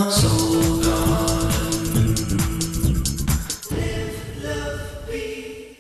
Soul Garden. Live, love, be.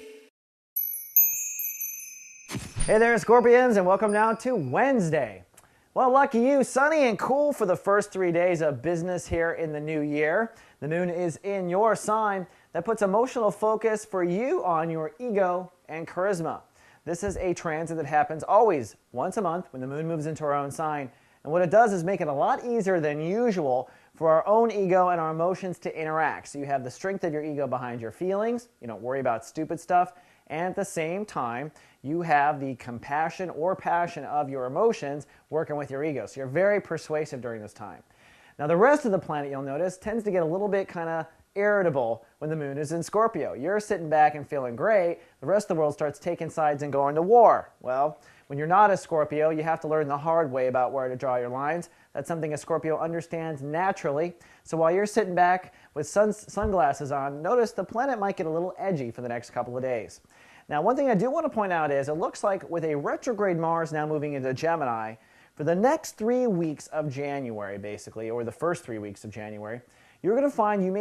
Hey there, Scorpions, and welcome now to Wednesday. Well, lucky you, sunny and cool for the first 3 days of business here in the new year. The moon is in your sign. That puts emotional focus for you on your ego and charisma. This is a transit that happens always once a month when the moon moves into our own sign. And what it does is make it a lot easier than usual for our own ego and our emotions to interact. So you have the strength of your ego behind your feelings. You don't worry about stupid stuff. And at the same time, you have the compassion or passion of your emotions working with your ego. So you're very persuasive during this time. Now the rest of the planet, you'll notice, tends to get a little bit kind of irritable when the moon is in Scorpio. You're sitting back and feeling great. The rest of the world starts taking sides and going to war. Well, when you're not a Scorpio, you have to learn the hard way about where to draw your lines. That's something a Scorpio understands naturally. So while you're sitting back with sunglasses on, notice the planet might get a little edgy for the next couple of days. Now, one thing I do want to point out is it looks like with a retrograde Mars now moving into Gemini, for the next 3 weeks of January, basically, or the first 3 weeks of January, you're going to find you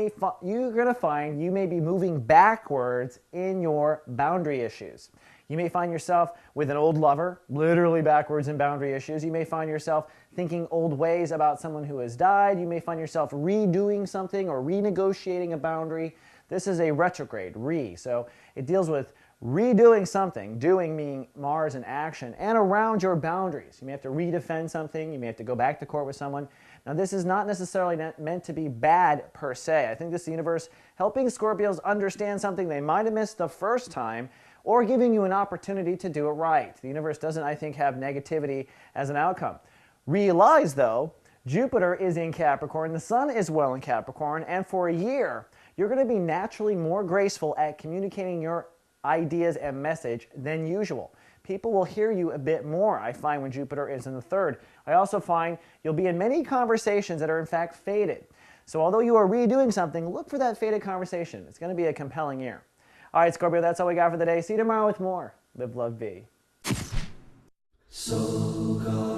may be moving backwards in your boundary issues. You may find yourself with an old lover, literally backwards in boundary issues. You may find yourself thinking old ways about someone who has died. You may find yourself redoing something or renegotiating a boundary. This is a retrograde, so it deals with redoing something, doing meaning Mars in action, and around your boundaries. You may have to redefend something. You may have to go back to court with someone. Now, this is not necessarily meant to be bad per se. I think this is the universe helping Scorpios understand something they might have missed the first time, or giving you an opportunity to do it right. The universe doesn't, I think, have negativity as an outcome. Realize, though, Jupiter is in Capricorn, the Sun is well in Capricorn, and for a year, you're going to be naturally more graceful at communicating your ideas and message than usual. People will hear you a bit more, I find, when Jupiter is in the third. I also find you'll be in many conversations that are in fact fated. So although you are redoing something, look for that fated conversation. It's going to be a compelling year. All right, Scorpio, that's all we got for the day. See you tomorrow with more. Live, love, be. Soul Garden.